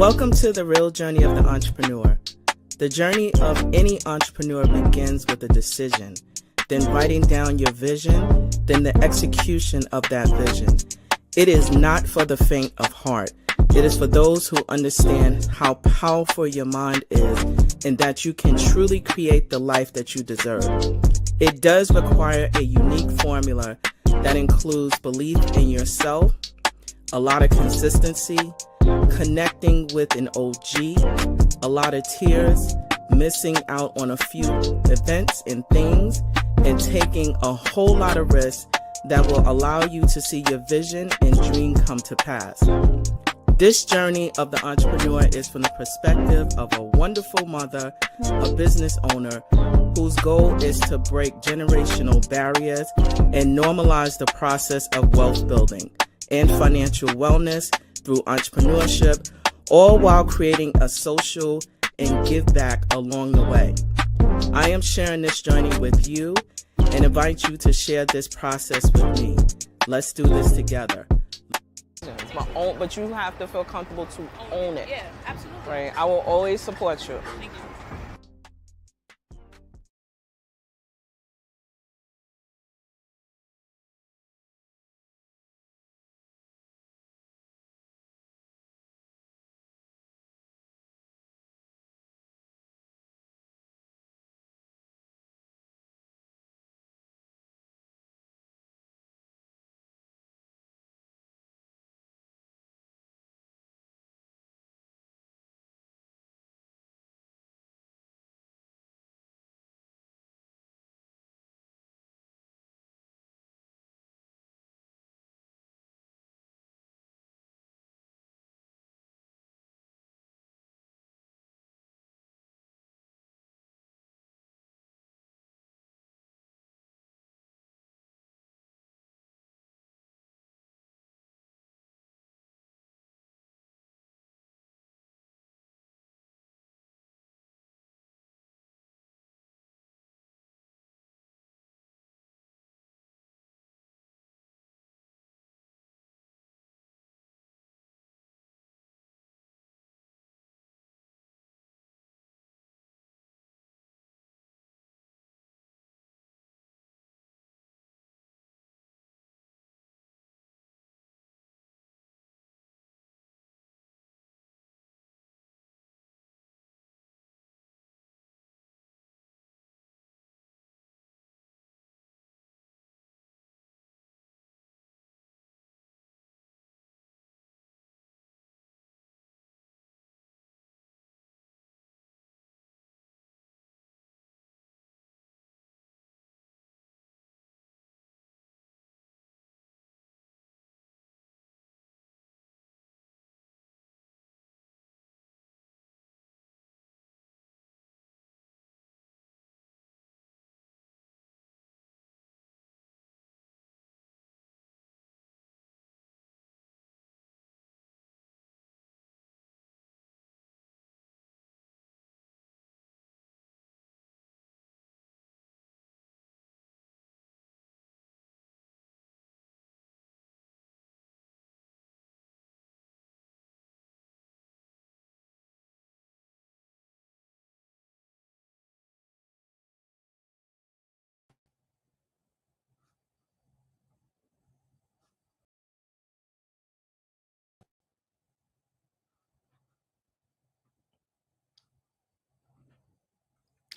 Welcome to the real journey of the entrepreneur. The journey of any entrepreneur begins with a decision, then writing down your vision, then the execution of that vision. It is not for the faint of heart. It is for those who understand how powerful your mind is and that you can truly create the life that you deserve. It does require a unique formula that includes belief in yourself, a lot of consistency, connecting with an OG, a lot of tears, missing out on a few events and things, and taking a whole lot of risks that will allow you to see your vision and dream come to pass. This journey of the entrepreneur is from the perspective of a wonderful mother, a business owner, whose goal is to break generational barriers and normalize the process of wealth building and financial wellness through entrepreneurship, all while creating a social and give back along the way. I am sharing this journey with you and invite you to share this process with me. Let's do this together. It's my own, but you have to feel comfortable to own it. Yeah, absolutely. Right? I will always support you. Thank you.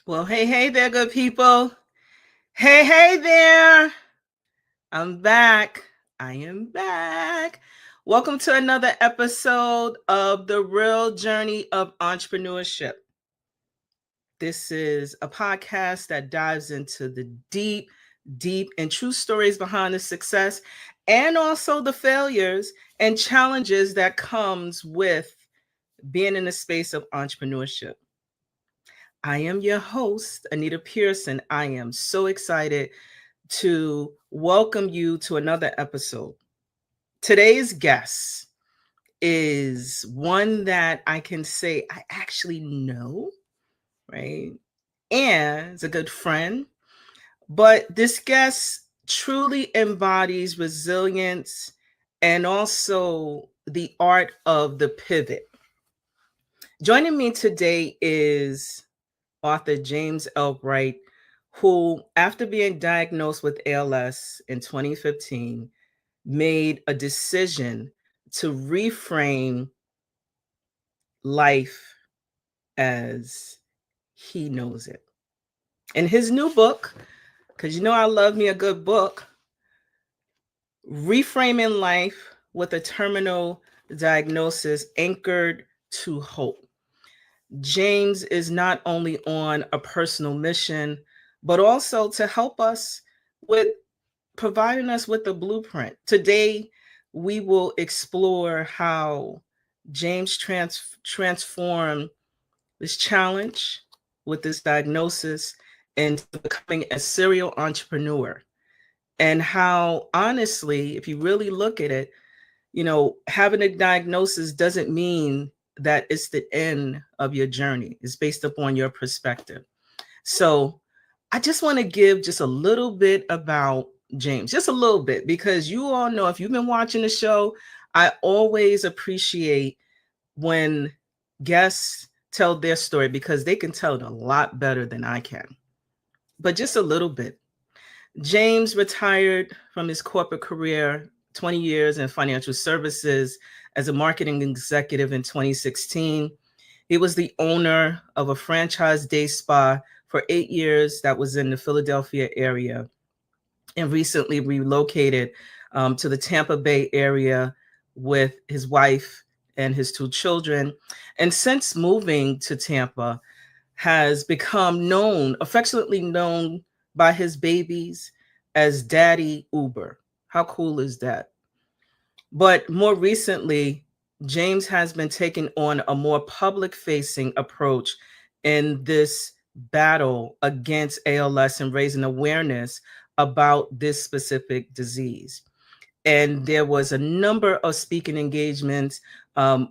Well, hey there, good people. Hey there. I'm back. I am back. Welcome to another episode of The Real Journey of Entrepreneurship. This is a podcast that dives into the deep and true stories behind the success and also the failures and challenges that comes with being in the space of entrepreneurship. I am your host, Anita Pearson. I am so excited to welcome you to another episode. Today's guest is one that I can say I actually know, right? And is a good friend. But this guest truly embodies resilience and also the art of the pivot. Joining me today is author James L. Wright, who, after being diagnosed with ALS in 2015, made a decision to reframe life as he knows it. In his new book, because you know I love me a good book, Reframing Life with a Terminal Diagnosis Anchored to Hope. James is not only on a personal mission, but also to help us with providing us with a blueprint. Today, we will explore how James transformed this challenge with this diagnosis into becoming a serial entrepreneur. And how, honestly, if you really look at it, having a diagnosis doesn't mean that it's the end of your journey. It's based upon your perspective. So I just want to give just a little bit about James, just a little bit, because you all know, if you've been watching the show, I always appreciate when guests tell their story because they can tell it a lot better than I can. But just a little bit. James retired from his corporate career, 20 years in financial services, as a marketing executive in 2016. He was the owner of a franchise day spa for 8 years that was in the Philadelphia area, and recently relocated to the Tampa Bay area with his wife and his two children. And since moving to Tampa, has become affectionately known by his babies as Daddy Uber. How cool is that? But more recently, James has been taking on a more public facing approach in this battle against ALS and raising awareness about this specific disease. And there was a number of speaking engagements,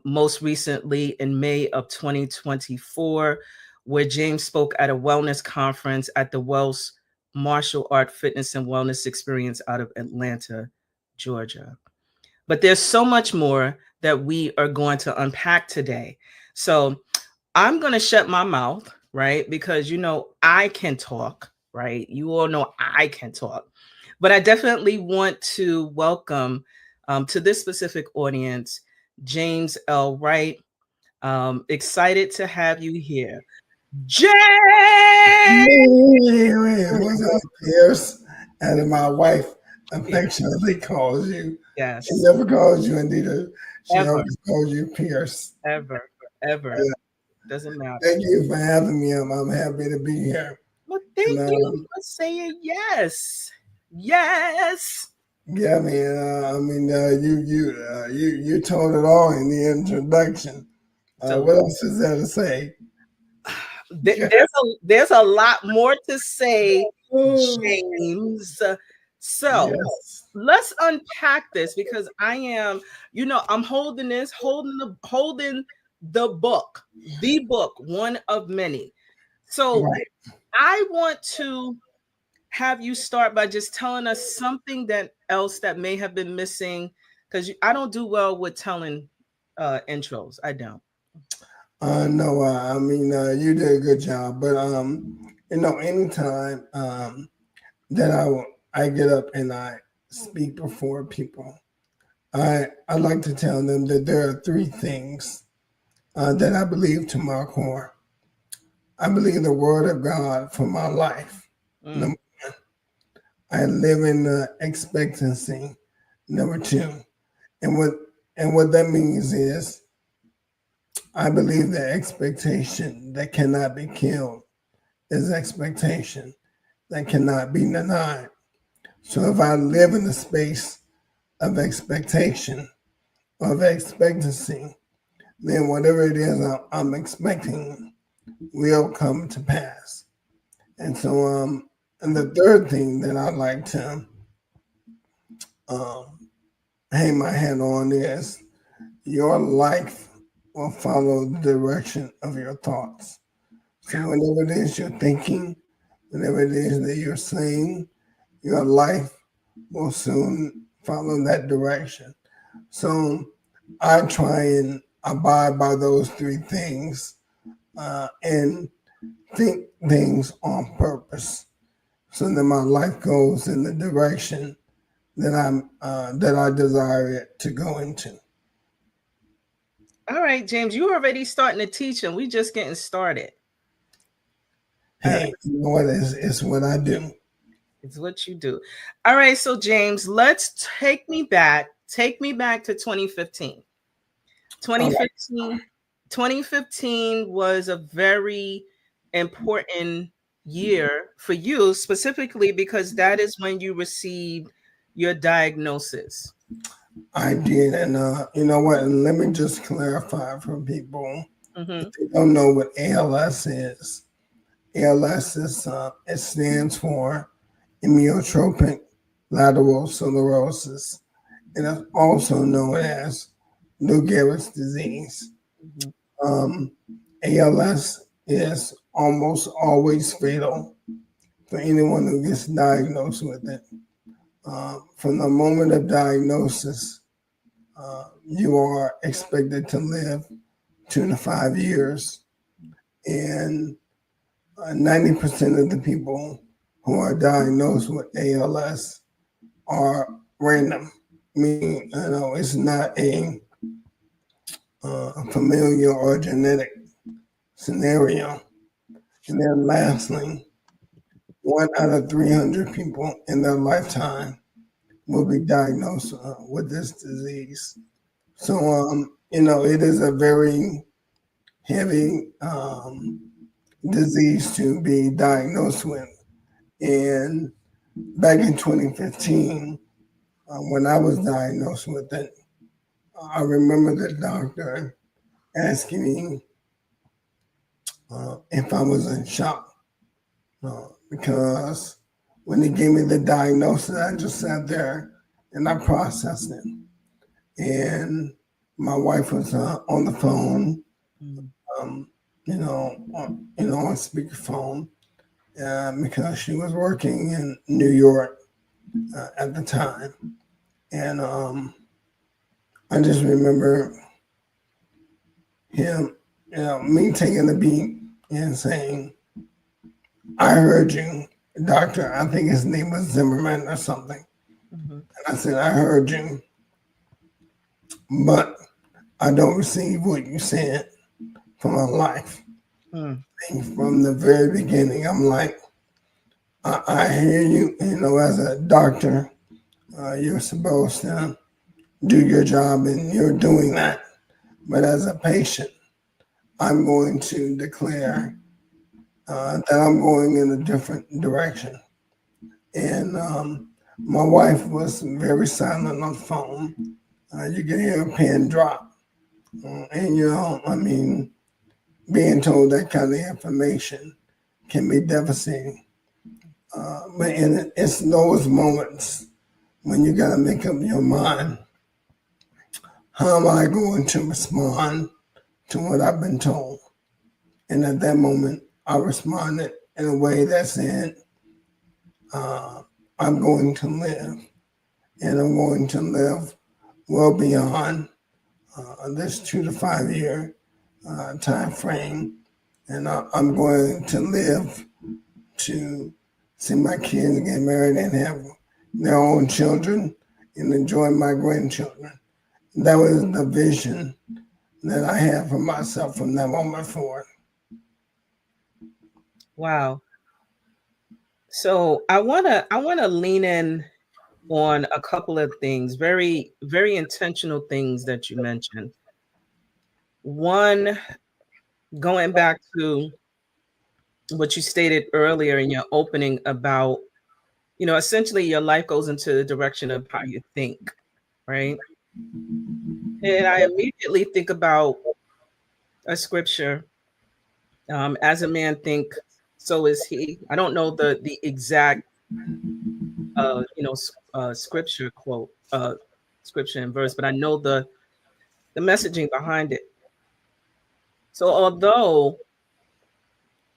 most recently in May of 2024, where James spoke at a wellness conference at the Wells Martial Art Fitness and Wellness Experience out of Atlanta, Georgia. But there's so much more that we are going to unpack today. So I'm going to shut my mouth, right? Because, I can talk, right? You all know I can talk. But I definitely want to welcome to this specific audience, James L. Wright. Excited to have you here. James! What's up, Pierce? And my wife affectionately calls you. She Yes, never calls you Anita. She ever, always calls you Pierce. ever, ever. Yeah. Doesn't matter. Thank you for having me. I'm happy to be here. Well, And thank you for saying yes. Yes. yeah, man. You told it all in the introduction. So What else is there to say? there's a lot more to say, Oh, James. So yes. let's unpack this because I'm holding the book, one of many. So Right. I want to have you start by just telling us something that may have been missing, because I don't do well with telling intros. I don't. No, you did a good job. But anytime that I get up and I speak before people, I like to tell them that there are three things that I believe to my core. I believe the Word of God for my life. Mm, Number, I live in expectancy. Number two, and what that means is I believe that expectation that cannot be killed is expectation that cannot be denied. So if I live in the space of expectation, of expectancy, then whatever it is I'm expecting will come to pass. And so, and the third thing that I like to um, hang my hat on is your life will follow the direction of your thoughts. So whatever it is you're thinking, whatever it is that you're saying, your life will soon follow that direction. So I try and abide by those three things and think things on purpose, so that my life goes in the direction that I desire it to go into. All right, James, you already starting to teach and we just getting started. All right. Hey, you know what? It's what I do. It's what you do. All right, so James, let's take me back to 2015. 2015 2015 was a very important year for you, specifically because that is when you received your diagnosis. I did, and you know what? And let me just clarify for people Mm-hmm. if they don't know what ALS is. ALS is it stands for amyotrophic lateral sclerosis, and it's also known as Lou Gehrig's disease. Mm-hmm. Um, ALS is almost always fatal for anyone who gets diagnosed with it. From the moment of diagnosis, you are expected to live 2 to 5 years, and 90% of the people who are diagnosed with ALS are random, meaning it's not a familiar or genetic scenario. And then lastly, 1 out of 300 people in their lifetime will be diagnosed with this disease. So, it is a very heavy disease to be diagnosed with. And back in 2015, when I was diagnosed with it, I remember the doctor asking me if I was in shock because when he gave me the diagnosis, I just sat there and I processed it. And my wife was on the phone, um, on speakerphone because she was working in New York at the time. And I just remember him, me taking the beat and saying, I heard you, doctor. I think his name was Zimmerman or something. Mm-hmm. And I said, I heard you, but I don't receive what you said for my life. Mm. And from the very beginning, I'm like, I hear you, as a doctor, you're supposed to do your job and you're doing that. But as a patient, I'm going to declare that I'm going in a different direction. And my wife was very silent on the phone. You can hear a pin drop. And, being told that kind of information can be devastating. But it's those moments when you got to make up your mind. How am I going to respond to what I've been told? And at that moment, I responded in a way that said, I'm going to live, and I'm going to live well beyond this 2 to 5 year time frame. And I'm going to live to see my kids get married and have their own children and enjoy my grandchildren. That was the vision that I had for myself from that moment forward. Wow. So I wanna lean in on a couple of things, very, very intentional things that you mentioned. One, going back to what you stated earlier in your opening about, essentially your life goes into the direction of how you think, right? And I immediately think about a scripture, as a man think, so is he. I don't know the exact scripture quote, scripture and verse, but I know the messaging behind it. So although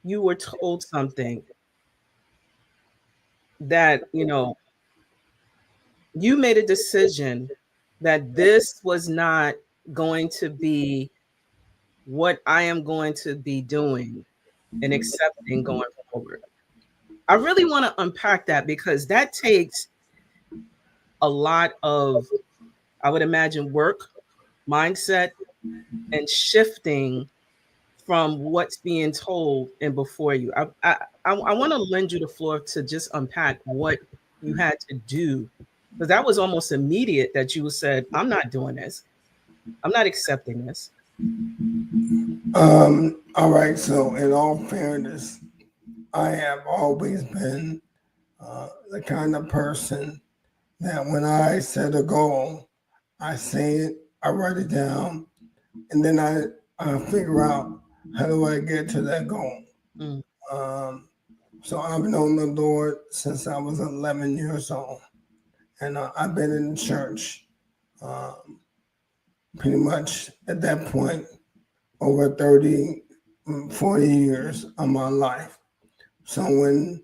you were told something that, you made a decision that this was not going to be what I am going to be doing and accepting going forward. I really want to unpack that because that takes a lot of, I would imagine, work, mindset, and shifting from what's being told and before you. I want to lend you the floor to just unpack what you had to do, because that was almost immediate that you said, I'm not doing this. I'm not accepting this. All right. So, in all fairness, I have always been the kind of person that when I set a goal, I say it, I write it down, and then I figure out how do I get to that goal. Mm, Um, so I've known the Lord since I was 11 years old, and I've been in church um, pretty much at that point over 30, 40 years of my life. So when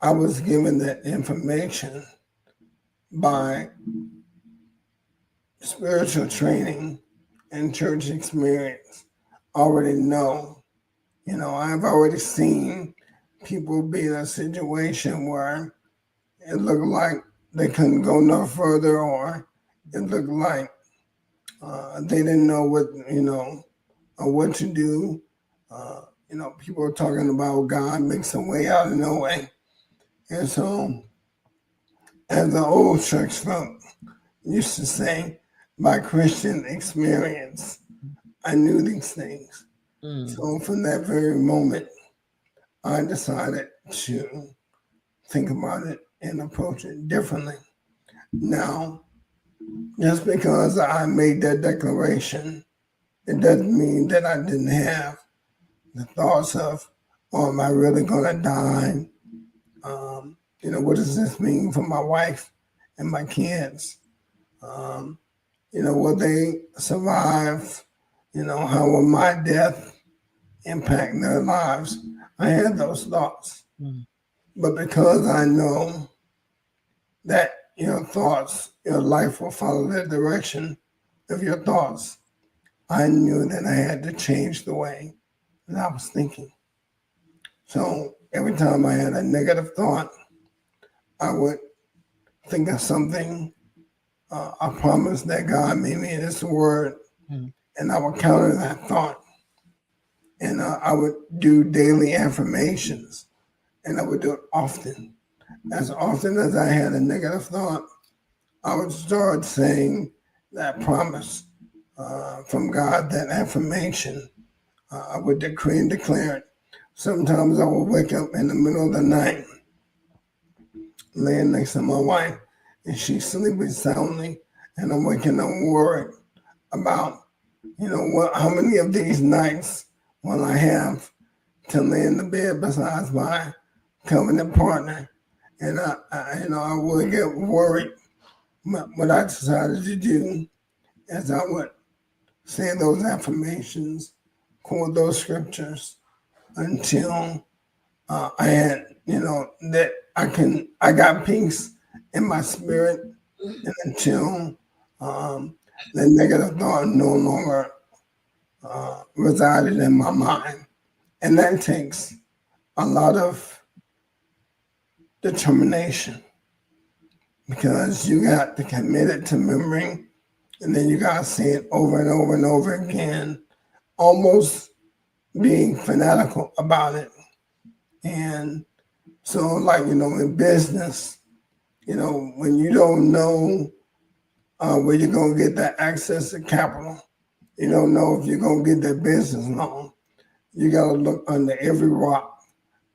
I was given that information by spiritual training and church experience, I already know, I've already seen people be in a situation where it looked like they couldn't go no further, or it looked like they didn't know what to do. People are talking about God makes a way out of no way. And so, as the old church folk used to say, by Christian experience, I knew these things. mm, So, from that very moment, I decided to think about it and approach it differently. Now, just because I made that declaration, it doesn't mean that I didn't have the thoughts of, oh, am I really going to die? What does this mean for my wife and my kids? Um, will they survive? How will my death impact their lives? I had those thoughts. mm, But because I know that your thoughts, your life will follow the direction of your thoughts, I knew that I had to change the way that I was thinking. So every time I had a negative thought, I would think of something, a promise that God made me in His Word, mm, and I would counter that thought. And I would do daily affirmations, and I would do it often. As often as I had a negative thought, I would start saying that promise from God, that affirmation. I would decree and declare it. Sometimes I would wake up in the middle of the night, laying next to my wife, and she's sleeping soundly, and I'm waking up worried about, how many of these nights will I have to lay in the bed besides my covenant partner, and I would get worried. What I decided to do is I would say those affirmations, quote those scriptures until I had, that I got peace in my spirit, and until the negative thought no longer resided in my mind. And that takes a lot of determination because you got to commit it to memory, and then you got to say it over and over and over again, almost being fanatical about it. And so, like, in business, when you don't know where you're going to get that access to capital, you don't know if you're going to get that business loan, you got to look under every rock.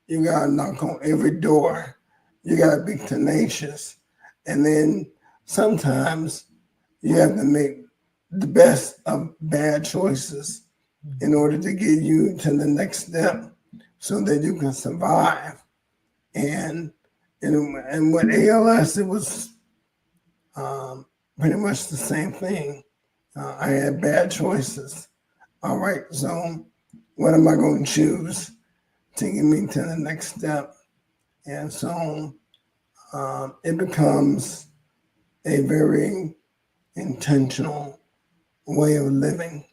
You got to knock on every door. You got to be tenacious. And then sometimes you have to make the best of bad choices in order to get you to the next step so that you can survive. And with ALS, it was pretty much the same thing. I had bad choices. All right, so what am I going to choose to get me to the next step? And so it becomes a very intentional way of living.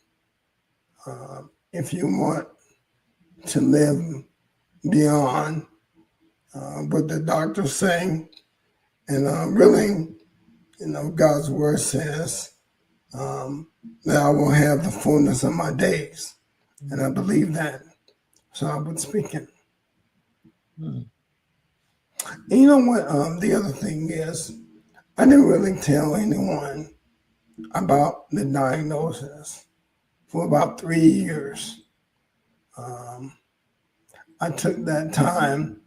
if you want to live beyond what the doctors say, and really, God's word says that I will have the fullness of my days, and I believe that. So I was speaking. And you know what? The other thing is, I didn't really tell anyone about the diagnosis for about 3 years. I took that time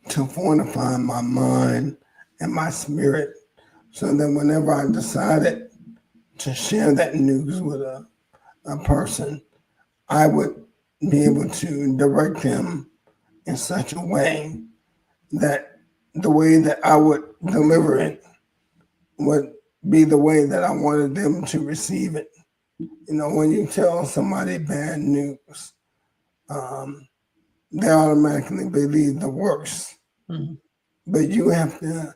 to fortify my mind and my spirit so that whenever I decided to share that news with a person, I would be able to direct them in such a way that the way that I would deliver it would be the way that I wanted them to receive it. When you tell somebody bad news, um, they automatically believe the worst. Mm-hmm. But you have to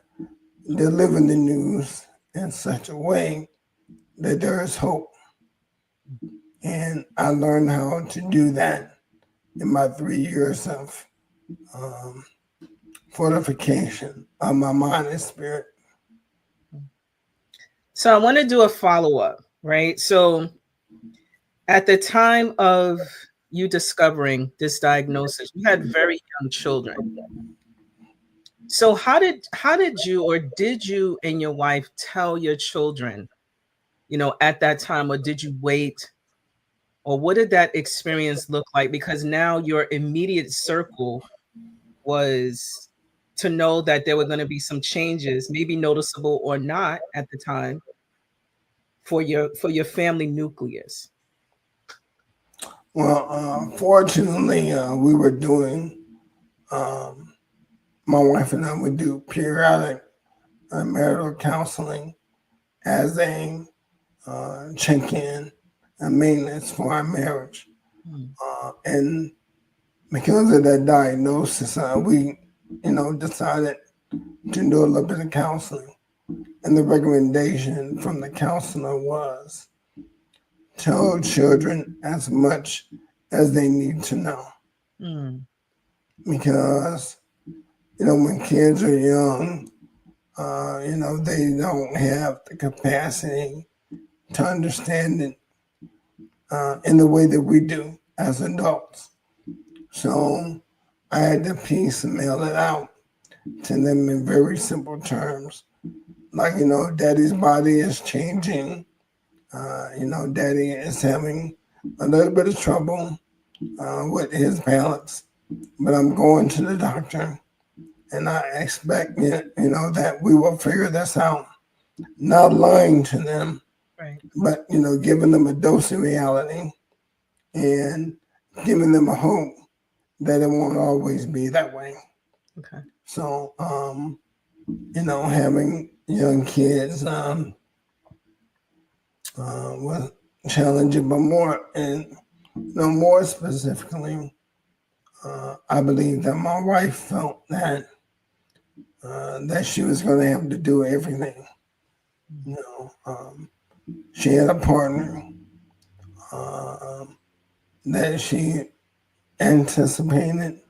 deliver the news in such a way that there is hope. And I learned how to do that in my 3 years of um, fortification of my mind and spirit. So I want to do a follow-up, right? So at the time of you discovering this diagnosis, you had very young children. So how did you, or did you and your wife tell your children, at that time, or did you wait, or what did that experience look like? Because now your immediate circle was to know that there were going to be some changes, maybe noticeable or not at the time, for your family nucleus. Well, fortunately, we were doing, my wife and I would do periodic marital counseling as a check in and maintenance for our marriage. And because of that diagnosis, we, decided to do a little bit of counseling. And the recommendation from the counselor was tell children as much as they need to know. Mm. Because, when kids are young, they don't have the capacity to understand it in the way that we do as adults. So I had to piecemeal it out to them in very simple terms. Like, daddy's body is changing. Daddy is having a little bit of trouble with his balance, but I'm going to the doctor and I expect, that we will figure this out. Not lying to them, Right. but, giving them a dose of reality and giving them a hope that it won't always be that way. Okay. So, having young kids was challenging, but more specifically, I believe that my wife felt that she was going to have to do everything. She had a partner that she anticipated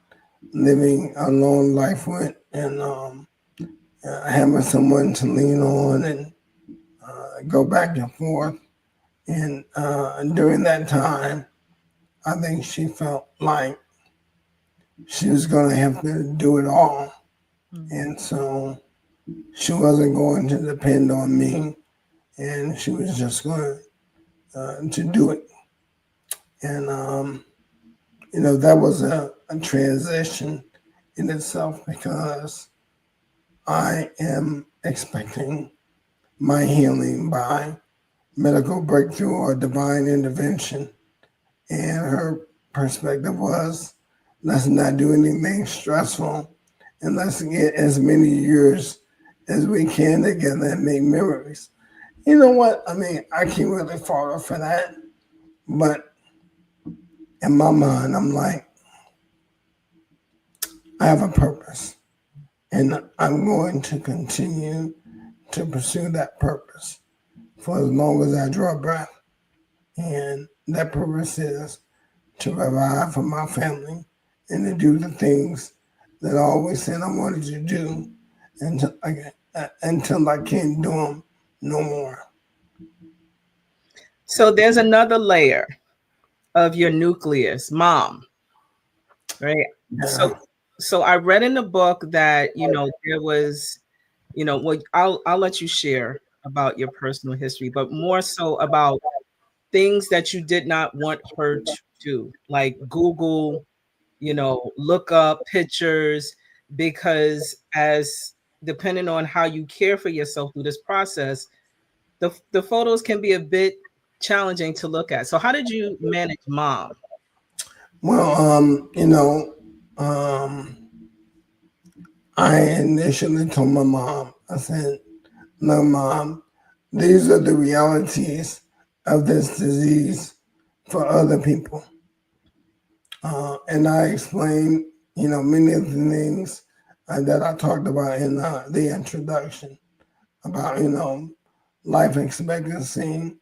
living a long life with, and having someone to lean on and go back and forth. And during that time, I think she felt like she was going to have to do it all. And so she wasn't going to depend on me, and she was just going to do it. And, that was a transition in itself, because I am expecting my healing by medical breakthrough or divine intervention. And her perspective was, let's not do anything stressful, and let's get as many years as we can together and make memories. You know what? I mean, I can't really fault her for that. But in my mind, I'm like, I have a purpose, and I'm going to continue to pursue that purpose for as long as I draw breath. And that purpose is to provide for my family and to do the things that I always said I wanted to do until I can't do them no more. So there's another layer of your nucleus, mom, right? So Yeah. so I read in the book that, there was, well, I'll let you share about your personal history, but more so about things that you did not want her to do, like Google, look up pictures, because as depending on how you care for yourself through this process, the photos can be a bit challenging to look at. So how did you manage mom? Well, um, I initially told my mom, I said, "No, mom, these are the realities of this disease for other people." And I explained, many of the things that I talked about in the introduction about, life expectancy,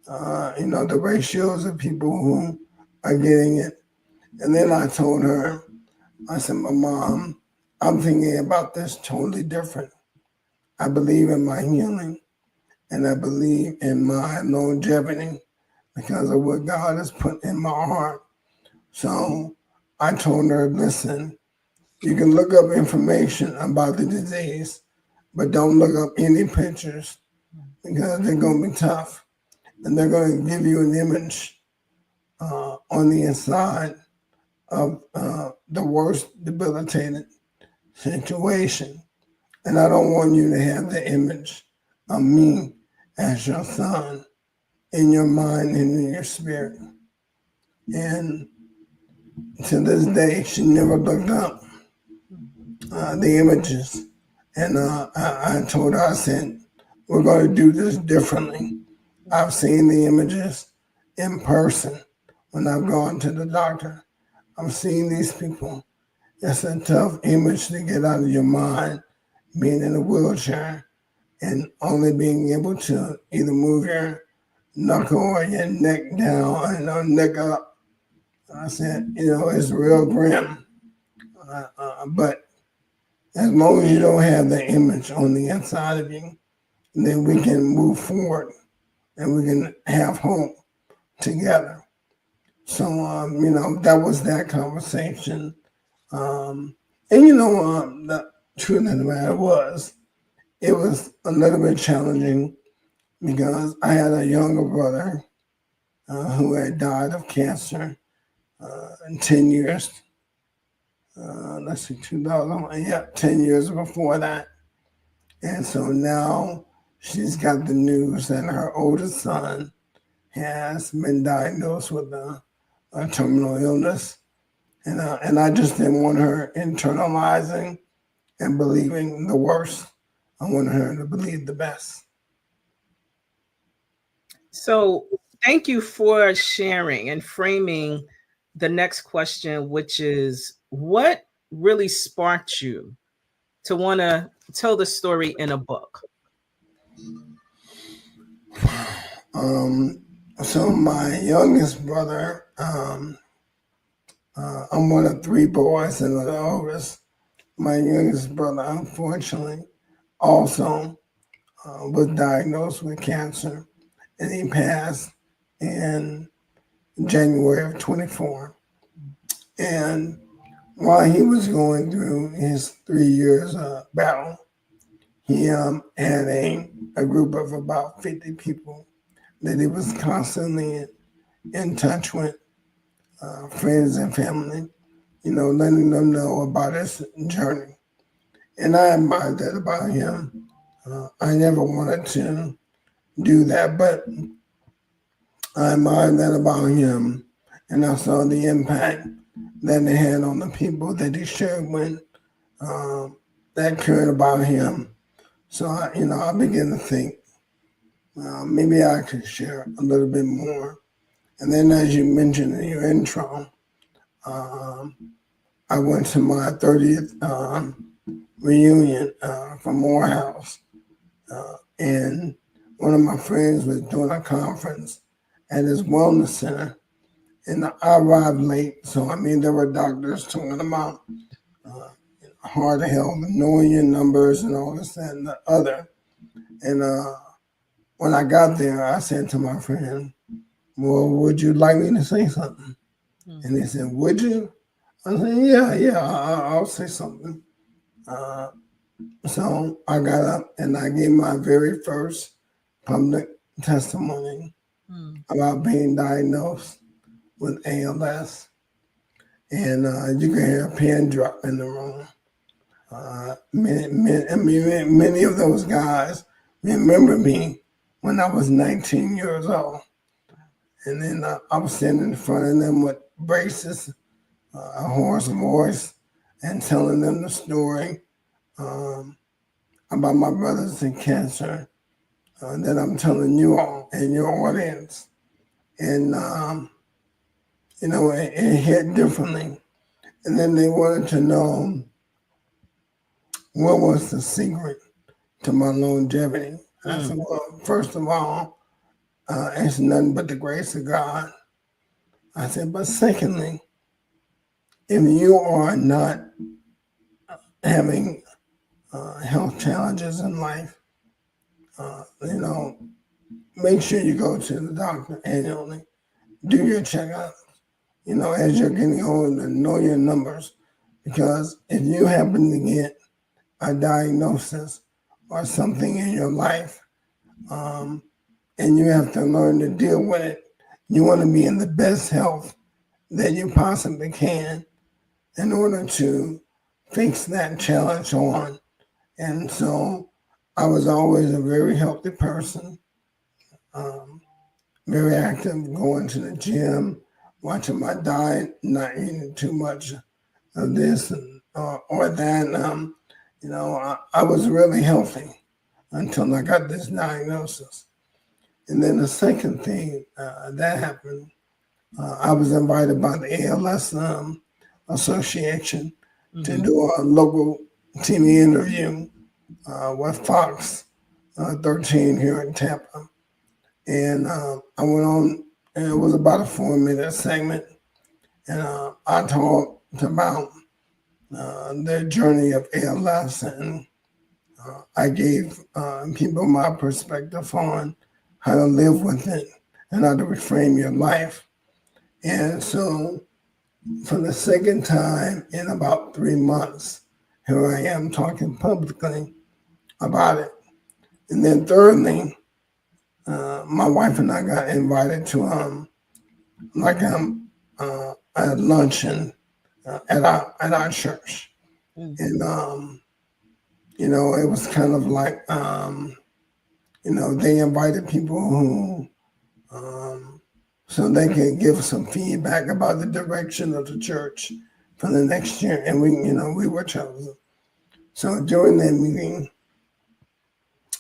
the ratios of people who are getting it. And then I told her, I said, "My mom, I'm thinking about this totally different. I believe in my healing and I believe in my longevity because of what God has put in my heart." So I told her, "Listen, you can look up information about the disease, but don't look up any pictures because they're going to be tough. And they're going to give you an image on the inside of the worst debilitated situation. And I don't want you to have the image of me as your son in your mind and in your spirit." And to this day, she never looked up the images. And I told her, I said, "We're going to do this differently. I've seen the images in person when I've gone to the doctor. I've seen these people. It's a tough image to get out of your mind, being in a wheelchair and only being able to either move your knuckle or your neck down and neck up." I said, "It's real grim. But as long as you don't have the image on the inside of you, then we can move forward and we can have hope together." So, that was that conversation. And, the truth of the matter was, it was a little bit challenging because I had a younger brother who had died of cancer in 10 years. Let's see, 2000, yeah, 10 years before that. And so now she's got the news that her oldest son has been diagnosed with a terminal illness. And I just didn't want her internalizing and believing the worst. I wanted her to believe the best. So thank you for sharing and framing the next question, which is what really sparked you to want to tell the story in a book? Um, so my youngest brother, I'm one of three boys and the oldest. My youngest brother, unfortunately, also was diagnosed with cancer, and he passed in January of 24. And while he was going through his 3 years battle, he had a group of about 50 people that he was constantly in touch with, friends and family, letting them know about his journey. And I admired that about him. I never wanted to do that, but I admired that about him. And I saw the impact that it had on the people that he shared with that cared about him. So, I began to think maybe I could share a little bit more. And then, as you mentioned in your intro, um, I went to my 30th reunion from Morehouse. And one of my friends was doing a conference at his wellness center. And I arrived late, so I mean, there were doctors talking about uh, heart health, knowing your numbers, and all this, that, and the other. And when I got there, I said to my friend, "Well, would you like me to say something?" And he said, "Would you?" I said, "Yeah, I'll say something." Uh, so I got up and I gave my very first public testimony about being diagnosed with ALS. And you can hear a pin drop in the room. Many of those guys remember me when I was 19 years old. And then I was standing in front of them with braces, a hoarse voice, and telling them the story um, about my brothers and cancer that I'm telling you all and your audience. And, it hit differently. And then they wanted to know what was the secret to my longevity. I said, well, first of all, it's nothing but the grace of God. I said, but secondly, if you are not having health challenges in life, make sure you go to the doctor annually, do your checkup, as you're getting older, know your numbers. Because if you happen to get a diagnosis or something in your life, and you have to learn to deal with it, you want to be in the best health that you possibly can in order to fix that challenge on. And so I was always a very healthy person, very active, going to the gym, watching my diet, not eating too much of this or that. I was really healthy until I got this diagnosis. And then the second thing that happened, I was invited by the ALS Association to do a local TV interview with Fox 13 here in Tampa. And I went on, and it was about a 4-minute segment. And I talked about the journey of ALS, and I gave people my perspective on how to live with it and how to reframe your life. And so for the second time in about 3 months, here I am talking publicly about it. And then thirdly, my wife and I got invited to a luncheon at our church. And it was kind of like they invited people who so they could give some feedback about the direction of the church for the next year. And we were chosen. So during that meeting,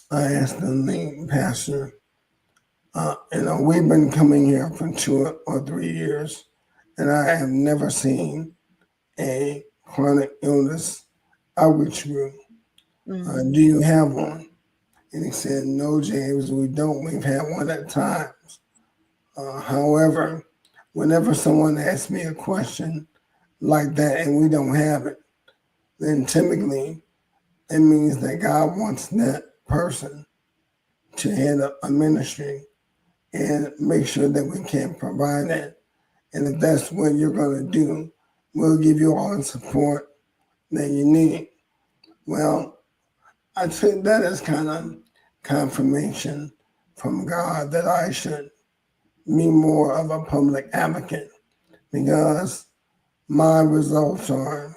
I asked the lead pastor, we've been coming here for 2 or 3 years, and I have never seen a chronic illness outreach group. Do you have one? And he said, no, James, we don't. We've had one at times. However, whenever someone asks me a question like that and we don't have it, then typically it means that God wants that person to head up a ministry and make sure that we can provide that. And if that's what you're going to do, we'll give you all the support that you need. Well, I think that is kind of confirmation from God that I should be more of a public advocate, because my results are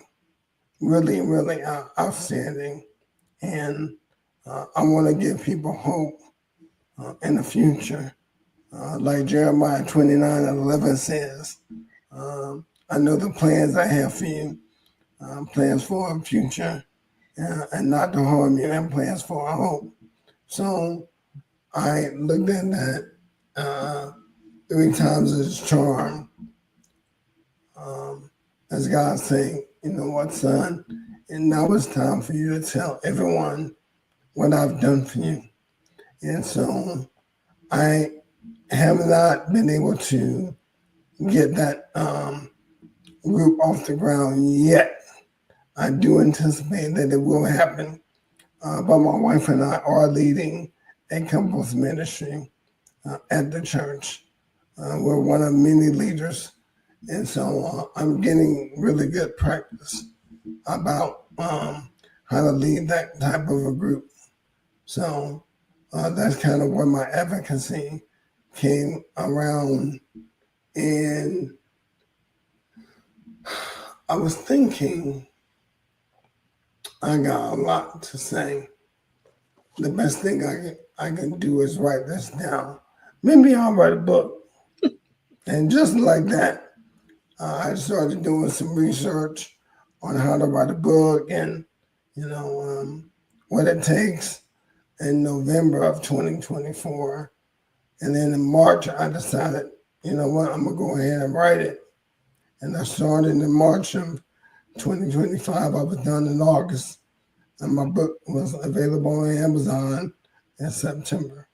really, really outstanding. And I want to give people hope in the future. Like Jeremiah 29:11 says, I know the plans I have for you, plans for a future and not to harm you, and plans for a hope. So I looked at that 3 times as charm. As God saying, you know what, son? And now it's time for you to tell everyone what I've done for you. And so I have not been able to get that group off the ground yet. I do anticipate that it will happen. But my wife and I are leading a couples ministry at the church. We're one of many leaders. And so I'm getting really good practice about how to lead that type of a group. So that's kind of where my advocacy came around. And I was thinking, I got a lot to say. The best thing I can do is write this down. Maybe I'll write a book. And just like that, I started doing some research on how to write a book and, what it takes in November of 2024. And then in March, I decided, you know what, I'm going to go ahead and write it. And I started in March of 2025. I was done in August. And my book was available on Amazon in September.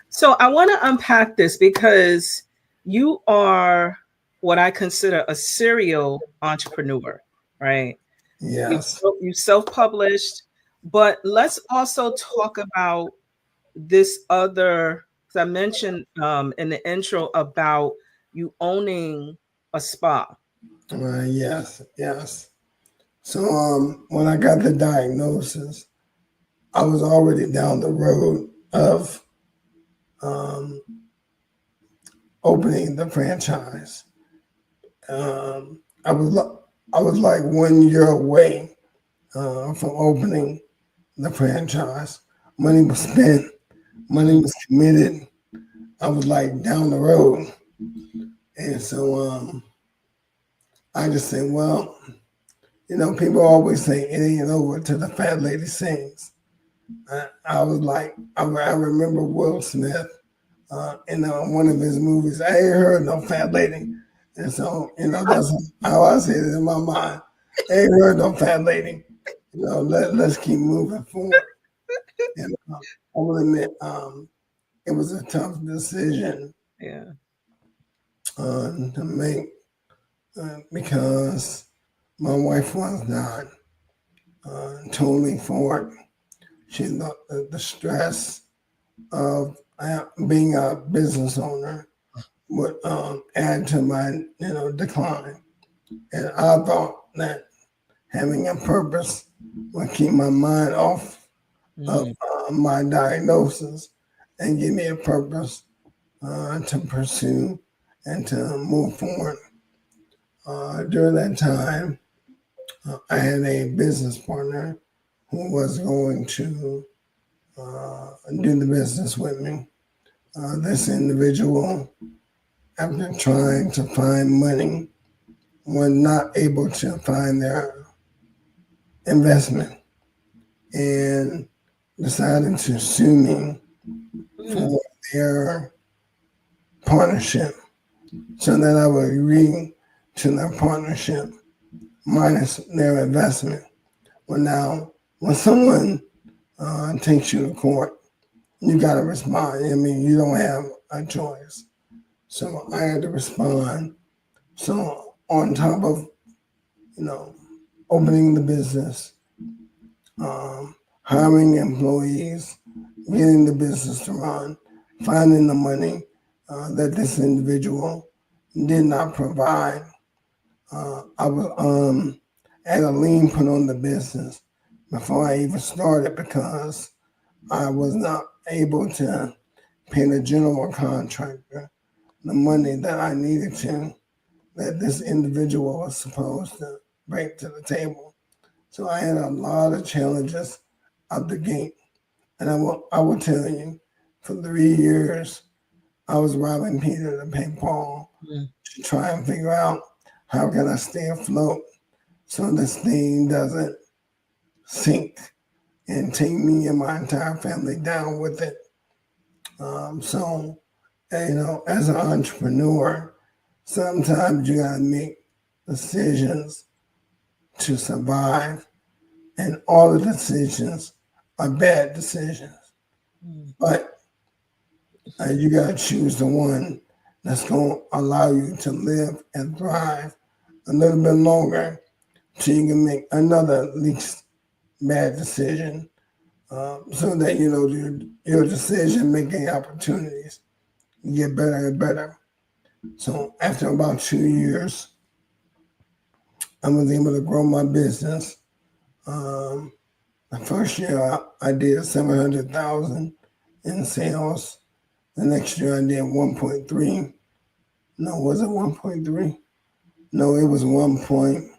So I want to unpack this because you are what I consider a serial entrepreneur, right? Yes. You self-published, but let's also talk about this other, because I mentioned in the intro about you owning a spa. Yes. So when I got the diagnosis, I was already down the road of um, opening the franchise. I was like 1 year away from opening the franchise. Money was spent, money was committed. I was like down the road, and so I just said, well, people always say it ain't over till the fat lady sings. I was like, I remember Will Smith in one of his movies. I ain't heard no fat lady. And so, that's how I said it in my mind. I ain't heard no fat lady. Let's keep moving forward. And I will admit, it was a tough decision to make because my wife was not totally for it. She the stress of being a business owner would add to my decline, and I thought that having a purpose would keep my mind off of my diagnosis and give me a purpose to pursue and to move forward. During that time, I had a business partner who was going to do the business with me. This individual, after trying to find money, were not able to find their investment and decided to sue me for their partnership so that I would agree to their partnership minus their investment. Well, now, when someone takes you to court, you got to respond. I mean, you don't have a choice. So I had to respond. So on top of, opening the business, hiring employees, getting the business to run, finding the money that this individual did not provide, I was had a lien put on the business before I even started because I was not able to pay the general contractor the money that I needed to, that this individual was supposed to bring to the table. So I had a lot of challenges out the gate. And I will tell you, for 3 years, I was robbing Peter to pay Paul to try and figure out how can I stay afloat so this thing doesn't sink and take me and my entire family down with it. So, as an entrepreneur, sometimes you gotta make decisions to survive, and all the decisions are bad decisions. But You got to choose the one that's going to allow you to live and thrive a little bit longer so you can make another least bad decision, so that you know your decision making opportunities get better and better. So after about 2 years, I was able to grow my business. Um, the first year I did 700,000 in sales. The next year I did 1.3. No, was it 1.3? No, it was 1.2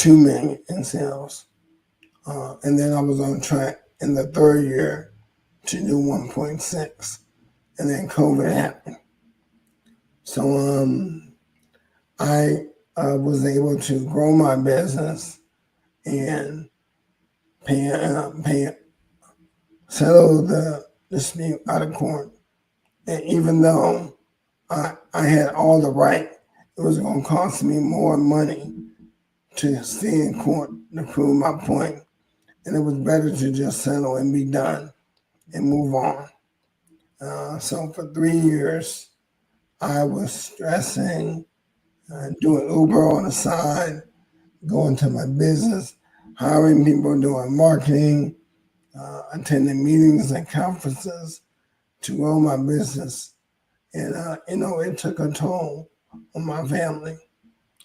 million in sales. And then I was on track in the third year to do 1.6. And then COVID happened. So I was able to grow my business and pay settle the dispute out of court. And even though I had all the right, it was going to cost me more money to stay in court to prove my point. And it was better to just settle and be done and move on. So for 3 years, I was stressing, doing Uber on the side, going to my business, hiring people, doing marketing, attending meetings and conferences to grow my business. And, it took a toll on my family.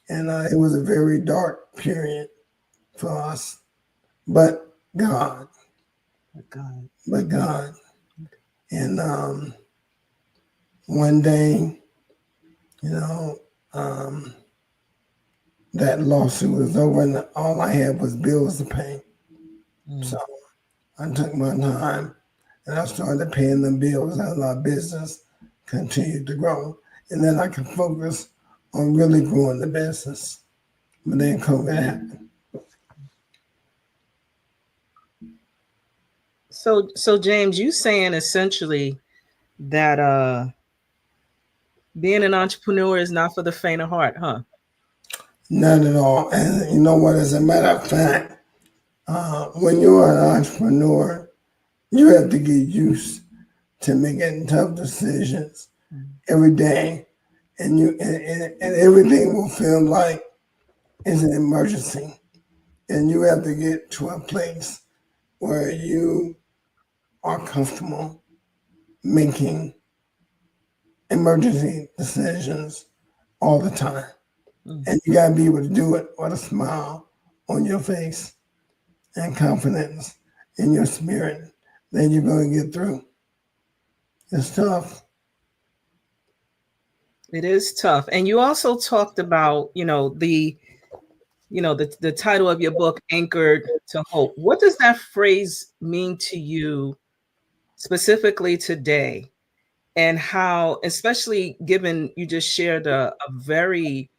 And it was a very dark period for us. But God, but God. And one day, you know, um, that lawsuit was over and all I had was bills to pay. So I took my time and I started paying the bills as our business continued to grow. And then I could focus on really growing the business. But then COVID happened. So James, you saying essentially that being an entrepreneur is not for the faint of heart, huh? Not at all. And you know what? As a matter of fact, when you're an entrepreneur, you have to get used to making tough decisions every day, and and everything will feel like it's an emergency, and you have to get to a place where you are comfortable making emergency decisions all the time, and you gotta be able to do it with a smile on your face and confidence in your spirit that you're going to get through. It's tough. It is tough. And you also talked about, the title of your book, Anchored to Hope. What does that phrase mean to you specifically today? And how, especially given you just shared a very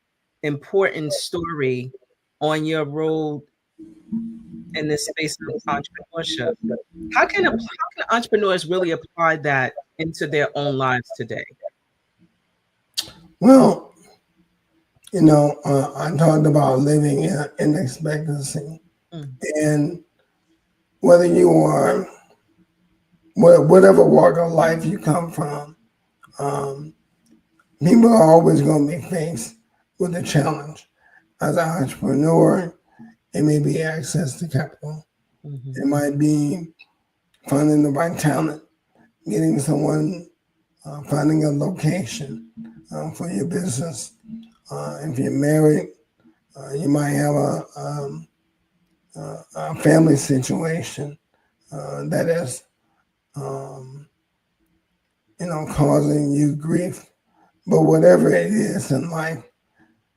important story on your road in this space of entrepreneurship, how can entrepreneurs really apply that into their own lives today? Well, I talked about living in expectancy, Mm. and whether you are whatever walk of life you come from, um, people are always going to be faced with a challenge. As an entrepreneur, it may be access to capital. Mhm. It might be finding the right talent, getting someone, finding a location for your business. If you're married, you might have a family situation that is, um, causing you grief. But whatever it is in life,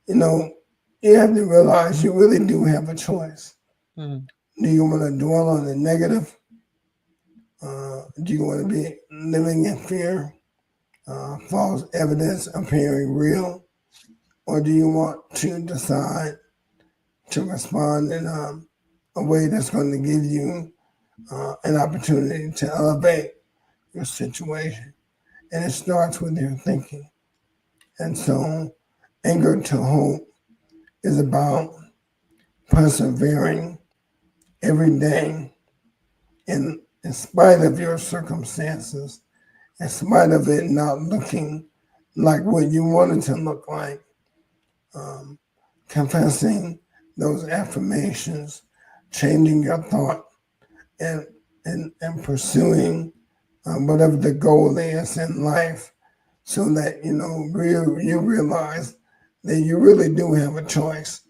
you know, you have to realize you really do have a choice. Mm. Do you want to dwell on the negative? Do you want to be living in fear, false evidence appearing real? Or do you want to decide to respond in a way that's going to give you an opportunity to elevate your situation? And it starts with your thinking. And so, Anchored to Hope is about persevering every day in spite of your circumstances, in spite of it not looking like what you wanted to look like. Confessing those affirmations, changing your thought, and and pursuing whatever the goal is in life, so that you realize that you really do have a choice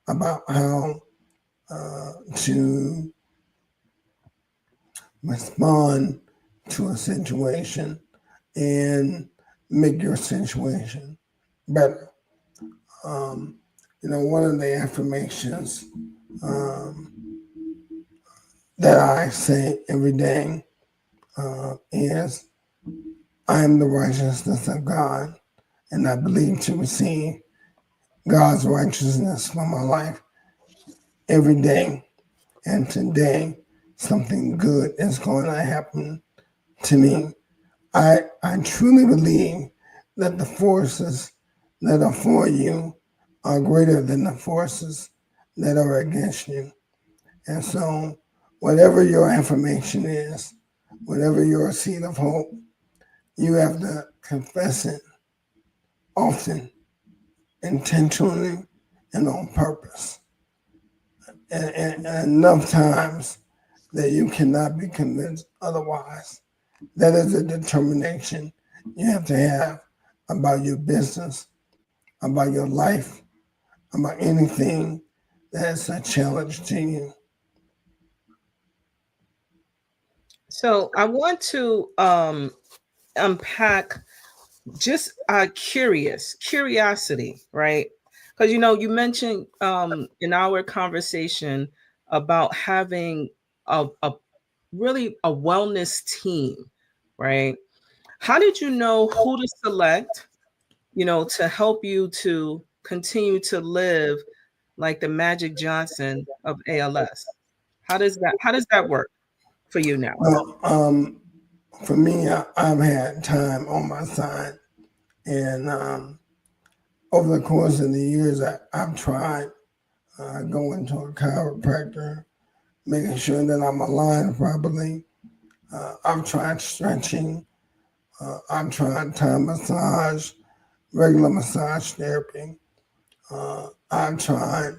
about how to respond to a situation and make your situation better. One of the affirmations um, that I say every day is, I am the righteousness of God, and I believe to receive God's righteousness for my life every day. And today, something good is going to happen to me. I truly believe that the forces that are for you are greater than the forces that are against you. And so, whatever your affirmation is, whatever your seed of hope, you have to confess it often, intentionally, and on purpose. And enough times that you cannot be convinced otherwise. That is a determination you have to have about your business, about your life, about anything that's a challenge to you. So I want to unpack just curiosity, right? Because you mentioned in our conversation about having a really a wellness team, right? How did you know who to select, to help you to continue to live like the Magic Johnson of ALS? How does that work for you now? Well, for me, I've had time on my side, and over the course of the years, I've tried going to a chiropractor, making sure that I'm aligned properly. I've tried stretching. I've tried Thai massage, regular massage therapy. I've tried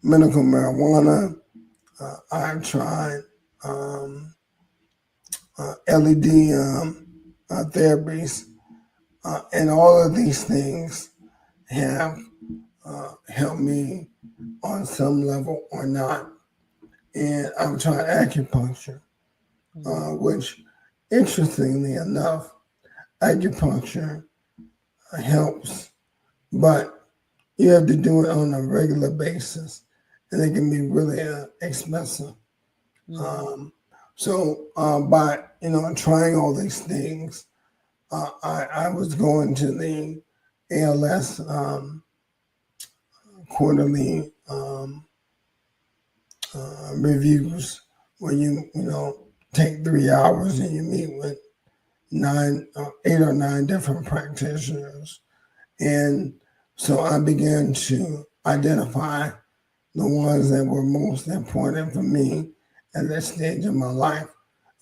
medical marijuana. I've tried LED therapies, and all of these things have helped me on some level or not. And I've tried acupuncture, which, interestingly enough, acupuncture helps, but you have to do it on a regular basis, and it can be really expensive. So by trying all these things, I was going to the ALS quarterly reviews, where you take 3 hours and you meet with 8 or 9 different practitioners. And so I began to identify the ones that were most important for me at that stage of my life.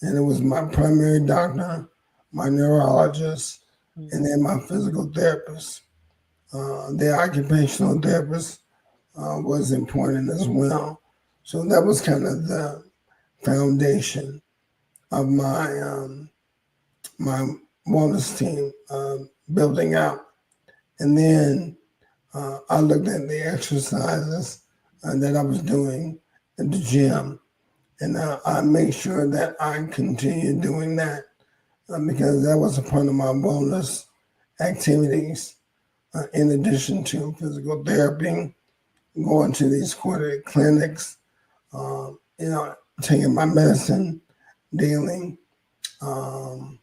And it was my primary doctor, my neurologist, and then my physical therapist. The occupational therapist was important as well. So that was kind of the foundation of my wellness team building out. And then I looked at the exercises that I was doing at the gym, and I made sure that I continued doing that because that was a part of my wellness activities, in addition to physical therapy, going to these quarterly clinics, taking my medicine daily. And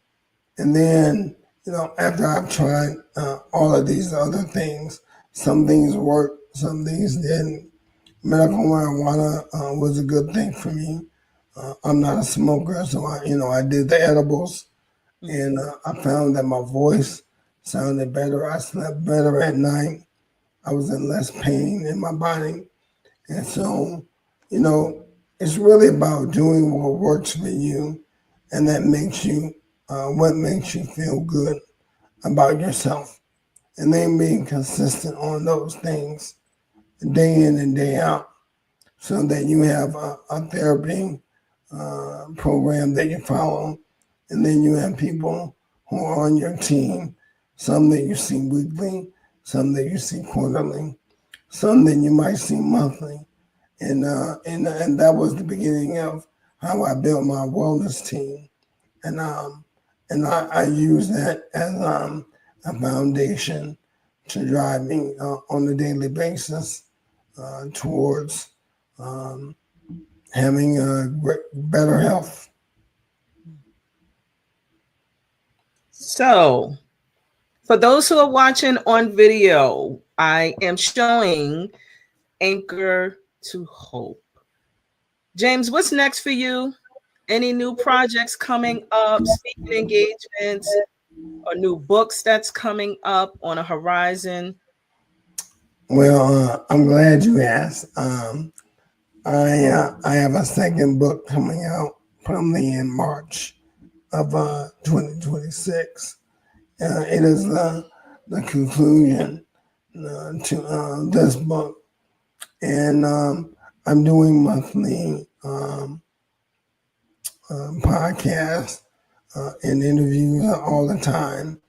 then, after I've tried all of these other things, some things worked, some things didn't. Medical marijuana was a good thing for me. I'm not a smoker, so I did the edibles, and I found that my voice sounded better. I slept better at night. I was in less pain in my body, and so, you know, it's really about doing what works for you, and that makes you what makes you feel good about yourself, and then being consistent on those things day in and day out, so that you have a therapy program that you follow, and then you have people who are on your team, some that you see weekly, some that you see quarterly, some that you might see monthly, and that was the beginning of how I built my wellness team, and I use that as a foundation to drive me on a daily basis towards um, having better health. So, for those who are watching on video, I am showing Anchor to Hope. James, what's next for you? Any new projects coming up, speaking engagements, or new books that's coming up on a horizon? Well, I'm glad you asked. I have a second book coming out probably in March of 2026. It is the conclusion to this book, and I'm doing monthly podcasts and interviews all the time.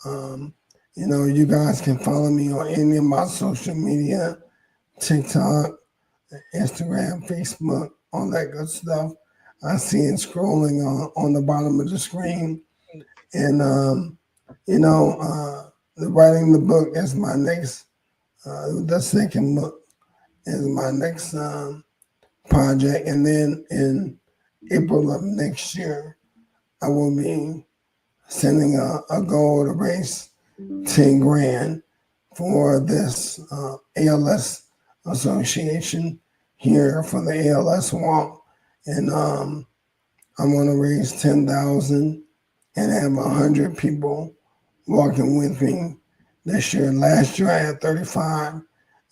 Um, you guys can follow me on any of my social media, TikTok, Instagram, Facebook, all that good stuff. I see it scrolling on the bottom of the screen. And, writing the book is my next, the second book is my next project. And then in April of next year, I will be sending a goal to raise 10 grand for this ALS association here for the ALS walk. And I want to raise 10,000 and have 100 people walking with me this year. Last year I had 35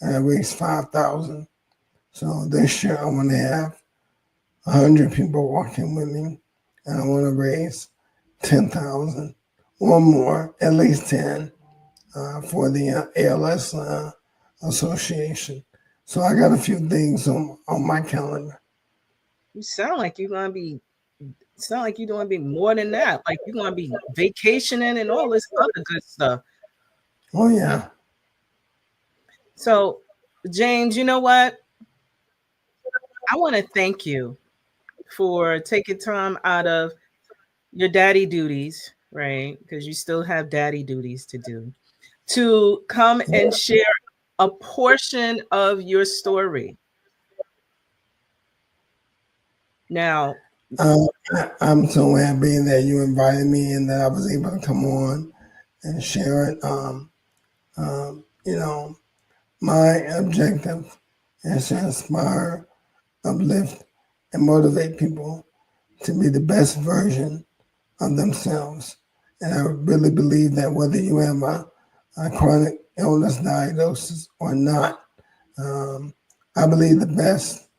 and I raised 5,000. So this year I want to have 100 people walking with me and I want to raise 10,000 or more, at least 10, for the ALS association. So I got a few things on my calendar. You sound like you're gonna be more than that. Like you're gonna be vacationing and all this other good stuff. Oh yeah. So, James, you know what? I want to thank you for taking time out of your daddy duties, right? Because you still have daddy duties to do, to come and share a portion of your story. Now, I'm so happy that you invited me and that I was able to come on and share it. My objective is to inspire, uplift, and motivate people to be the best version of themselves. And I really believe that whether you have a chronic illness diagnosis or not, I believe the best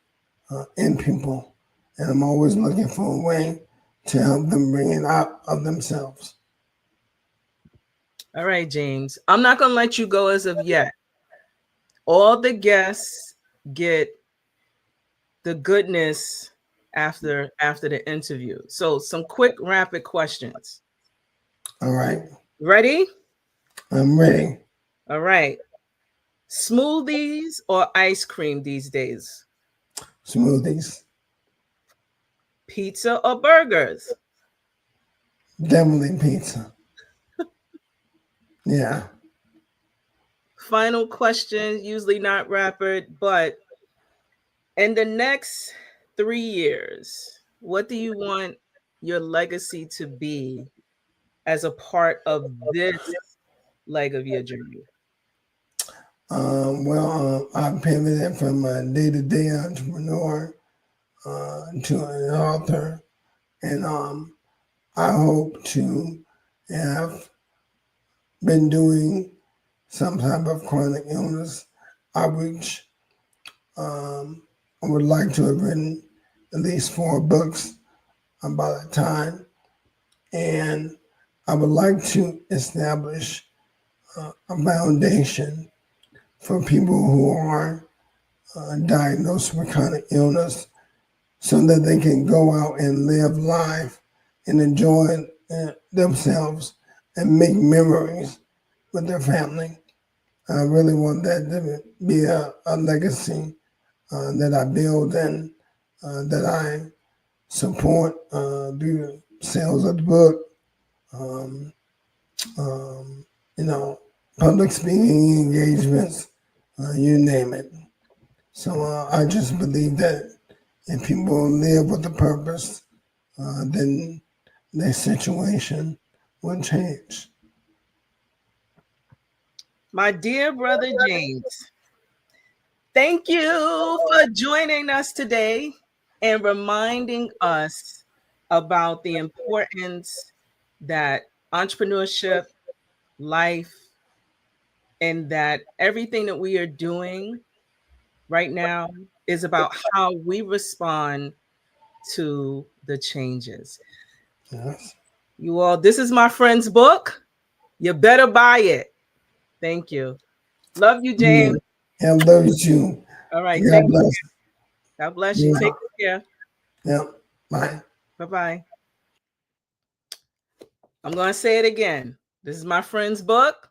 in people. And I'm always looking for a way to help them bring it out of themselves. all right, James, I'm not going to let you go as of yet. All the guests get the goodness after the interview. So some quick rapid questions. All right. Ready? I'm ready. All right. Smoothies or ice cream these days? Smoothies. Pizza or burgers? Definitely pizza. Yeah. Final question, usually not rapid, but in the next 3 years, what do you want your legacy to be as a part of this leg of your journey? I pivoted from a day-to-day entrepreneur to an author, and I hope to have been doing some type of chronic illness outreach. I would like to have written at least 4 books by the time And I would like to establish a foundation for people who are diagnosed with chronic illness so that they can go out and live life and enjoy themselves and make memories with their family. I really want that to be a legacy that I build and that I support through sales of the book, um, um, you know, public speaking engagements, you name it. So I just believe that if people live with a purpose, then their situation will change. My dear brother James, thank you for joining us today and reminding us about the importance that entrepreneurship, life, and that everything that we are doing right now is about how we respond to the changes. Yes. You all, this is my friend's book. You better buy it. Thank you. Love you, Yeah. James. I love you too. All right. God Take bless. God bless you. Yeah. Take care. Yeah. Bye. Bye-bye. I'm going to say it again. This is my friend's book.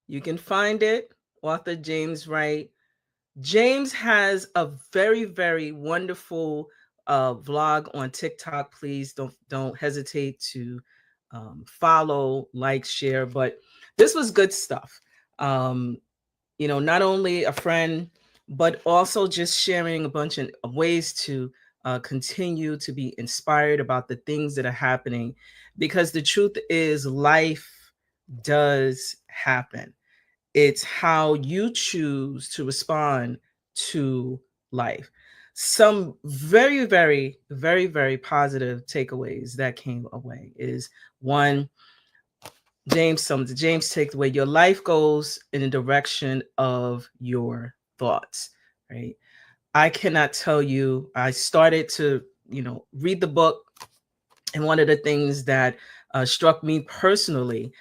You can find it. Author James Wright. James has a very, very wonderful vlog on TikTok. Please don't hesitate to follow, like, share. But this was good stuff. Not only a friend, but also just sharing a bunch of ways to continue to be inspired about the things that are happening. Because the truth is, life does happen. It's how you choose to respond to life. Some very, very, very, very positive takeaways that came away is one, James takes away your life goes in the direction of your thoughts, right? I cannot tell you, I started to, read the book, and one of the things that struck me personally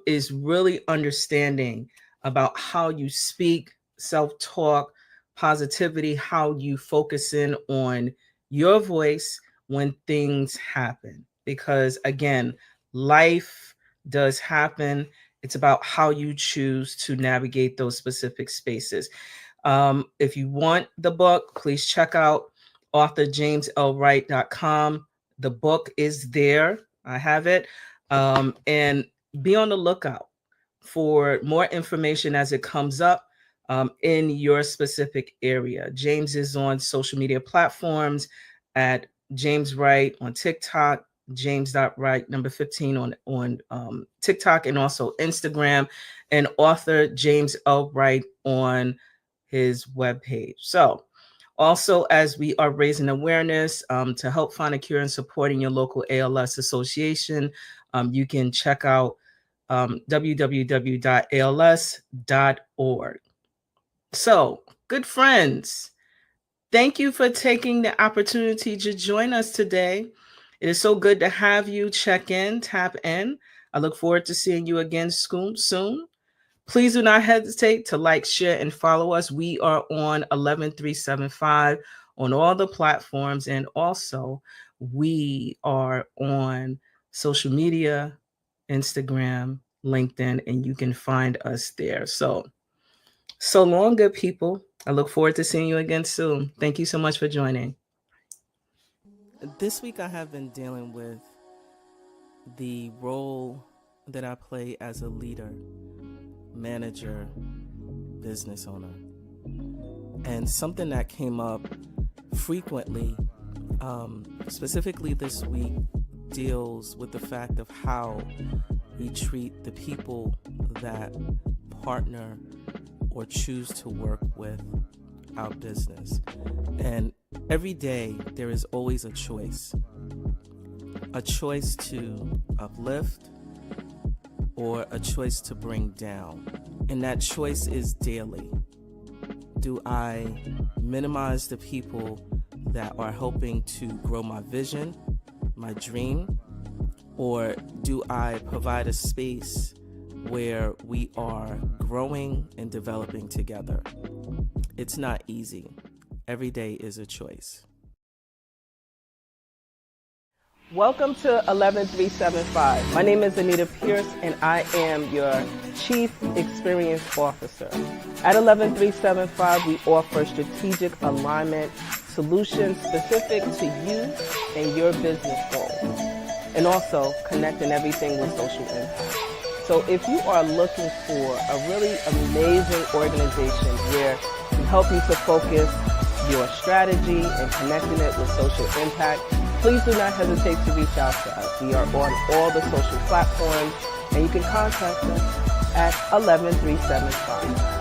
is really understanding about how you speak, self-talk, positivity, how you focus in on your voice when things happen. Because again, life does happen. It's about how you choose to navigate those specific spaces. If you want the book, please check out authorjameslwright.com. The book is there. I have it. And be on the lookout for more information as it comes up in your specific area. James is on social media platforms at James Wright on TikTok, James.Wright number 15 on TikTok, and also Instagram, and author James L. Wright on his webpage. So also, as we are raising awareness to help find a cure and supporting your local ALS association, you can check out www.als.org. So, good friends, thank you for taking the opportunity to join us today. It is so good to have you check in, tap in. I look forward to seeing you again soon. Please do not hesitate to like, share, and follow us. We are on 11375 on all the platforms. And also, we are on social media, Instagram, LinkedIn, and you can find us there. So long, good people. I look forward to seeing you again soon. Thank you so much for joining. This week, I have been dealing with the role that I play as a leader, manager, business owner. And something that came up frequently, specifically this week, deals with the fact of how we treat the people that partner or choose to work with our business. And every day there is always a choice to uplift or a choice to bring down. And that choice is daily. Do I minimize the people that are helping to grow my vision, my dream? Or do I provide a space where we are growing and developing together? It's not easy. Every day is a choice. Welcome to 11375. My name is Anita Pierce, and I am your Chief Experience Officer. At 11375, we offer strategic alignment solutions specific to you and your business goals, and also connecting everything with social impact. So if you are looking for a really amazing organization where we help you to focus your strategy and connecting it with social impact, please do not hesitate to reach out to us. We are on all the social platforms, and you can contact us at 11375.